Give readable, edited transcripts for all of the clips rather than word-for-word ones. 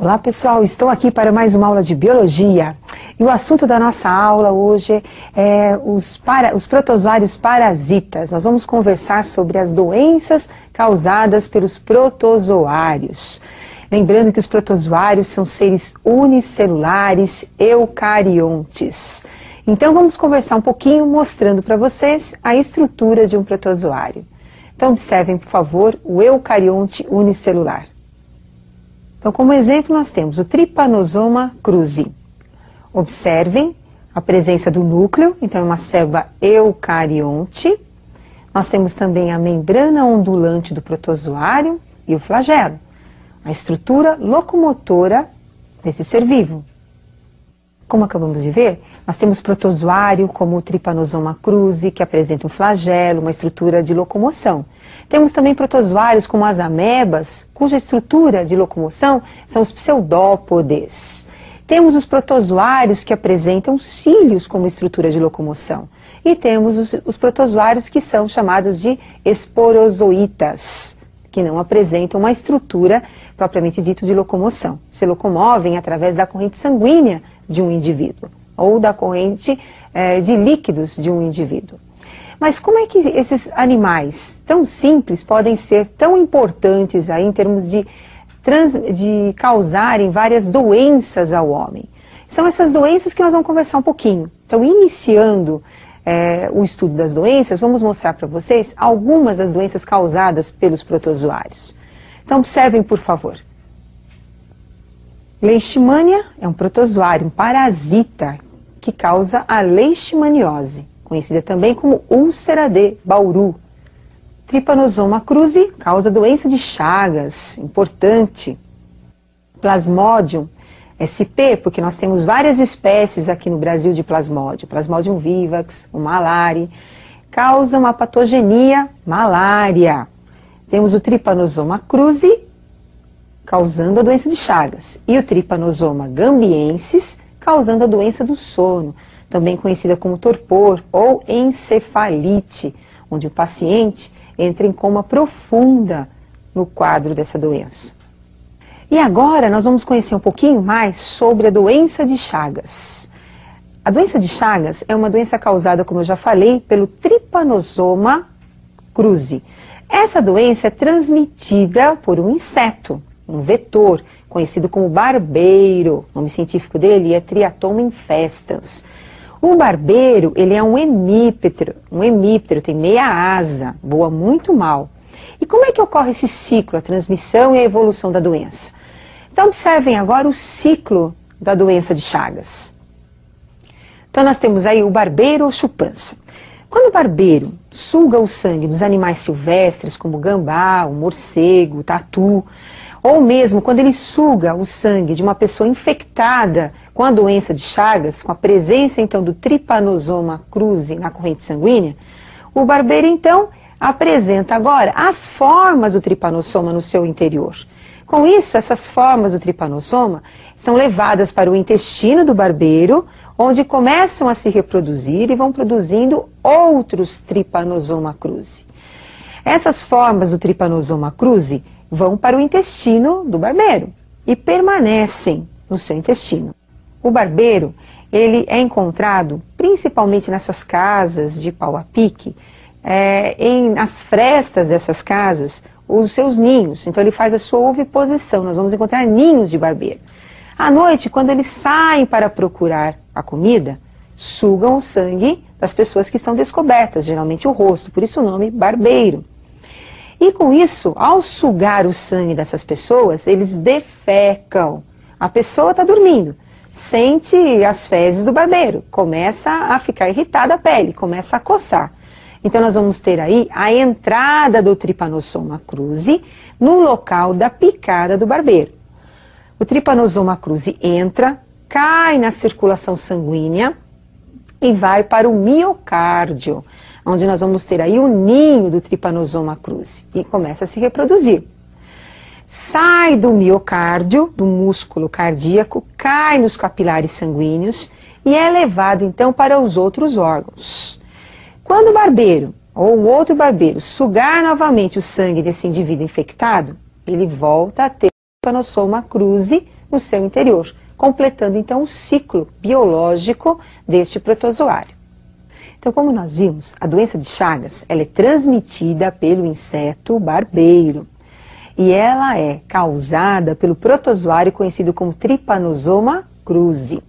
Olá pessoal, estou aqui para mais uma aula de Biologia e o assunto da nossa aula hoje é os protozoários parasitas. Nós vamos conversar sobre as doenças causadas pelos protozoários. Lembrando que os protozoários são seres unicelulares eucariontes. Então vamos conversar um pouquinho mostrando para vocês a estrutura de um protozoário. Então observem, por favor, o eucarionte unicelular. Então, como exemplo, nós temos o Trypanosoma cruzi. Observem a presença do núcleo, então é uma célula eucarionte. Nós temos também a membrana ondulante do protozoário e o flagelo, a estrutura locomotora desse ser vivo. Como acabamos de ver, nós temos protozoário como o Trypanosoma cruzi, que apresenta um flagelo, uma estrutura de locomoção. Temos também protozoários como as amebas, cuja estrutura de locomoção são os pseudópodes. Temos os protozoários que apresentam cílios como estrutura de locomoção. E temos os protozoários que são chamados de esporozoítas, que não apresentam uma estrutura propriamente dita de locomoção. Se locomovem através da corrente sanguínea de um indivíduo ou da corrente de líquidos de um indivíduo. Mas como é que esses animais tão simples podem ser tão importantes aí em termos de causarem várias doenças ao homem? São essas doenças que nós vamos conversar um pouquinho. Então, iniciando o estudo das doenças, vamos mostrar para vocês algumas das doenças causadas pelos protozoários. Então, observem, por favor. Leishmania é um protozoário, um parasita, que causa a leishmaniose, conhecida também como úlcera de Bauru. Trypanosoma cruzi causa doença de Chagas, importante. Plasmodium SP, porque nós temos várias espécies aqui no Brasil de plasmódio. Plasmodium vivax, o malari, causa uma patogenia malária. Temos o Trypanosoma cruzi, causando a doença de Chagas, e o Trypanosoma gambiensis, causando a doença do sono, também conhecida como torpor ou encefalite, onde o paciente entra em coma profunda no quadro dessa doença. E agora nós vamos conhecer um pouquinho mais sobre a doença de Chagas. A doença de Chagas é uma doença causada, como eu já falei, pelo Trypanosoma cruzi. Essa doença é transmitida por um inseto, um vetor, conhecido como barbeiro. O nome científico dele é Triatoma infestans. O barbeiro, ele é um hemíptero, tem meia asa, voa muito mal. E como é que ocorre esse ciclo, a transmissão e a evolução da doença? Então observem agora o ciclo da doença de Chagas. Então nós temos aí o barbeiro ou chupança. Quando o barbeiro suga o sangue dos animais silvestres, como o gambá, o morcego, o tatu, ou mesmo quando ele suga o sangue de uma pessoa infectada com a doença de Chagas, com a presença então do Trypanosoma cruzi na corrente sanguínea, o barbeiro então apresenta agora as formas do Trypanosoma no seu interior. Com isso, essas formas do Trypanosoma são levadas para o intestino do barbeiro, onde começam a se reproduzir e vão produzindo outros Trypanosoma cruzi. Essas formas do Trypanosoma cruzi vão para o intestino do barbeiro e permanecem no seu intestino. O barbeiro, ele é encontrado principalmente nessas casas de pau a pique, nas frestas dessas casas, os seus ninhos. Então ele faz a sua oviposição, nós vamos encontrar ninhos de barbeiro. À noite, quando eles saem para procurar a comida, sugam o sangue das pessoas que estão descobertas, geralmente o rosto, por isso o nome barbeiro. E com isso, ao sugar o sangue dessas pessoas, eles defecam. A pessoa está dormindo, sente as fezes do barbeiro, começa a ficar irritada a pele, começa a coçar. Então nós vamos ter aí a entrada do Trypanosoma cruzi no local da picada do barbeiro. O Trypanosoma cruzi entra, cai na circulação sanguínea e vai para o miocárdio, onde nós vamos ter aí o ninho do Trypanosoma cruzi e começa a se reproduzir. Sai do miocárdio, do músculo cardíaco, cai nos capilares sanguíneos e é levado então para os outros órgãos. Quando o barbeiro ou um outro barbeiro sugar novamente o sangue desse indivíduo infectado, ele volta a ter Trypanosoma cruzi no seu interior, completando então o ciclo biológico deste protozoário. Então, como nós vimos, a doença de Chagas ela é transmitida pelo inseto barbeiro e ela é causada pelo protozoário conhecido como Trypanosoma cruzi.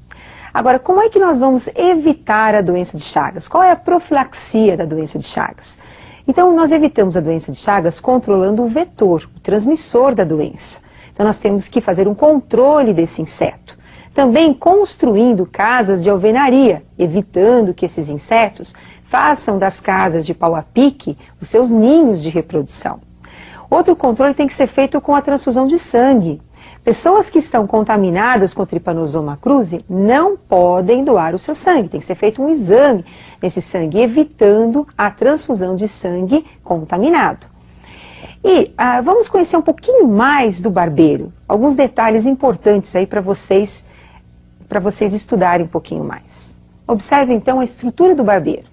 Agora, como é que nós vamos evitar a doença de Chagas? Qual é a profilaxia da doença de Chagas? Então, nós evitamos a doença de Chagas controlando o vetor, o transmissor da doença. Então, nós temos que fazer um controle desse inseto. Também construindo casas de alvenaria, evitando que esses insetos façam das casas de pau a pique os seus ninhos de reprodução. Outro controle tem que ser feito com a transfusão de sangue. Pessoas que estão contaminadas com Trypanosoma cruzi não podem doar o seu sangue. Tem que ser feito um exame nesse sangue, evitando a transfusão de sangue contaminado. E vamos conhecer um pouquinho mais do barbeiro. Alguns detalhes importantes aí para vocês estudarem um pouquinho mais. Observe então a estrutura do barbeiro.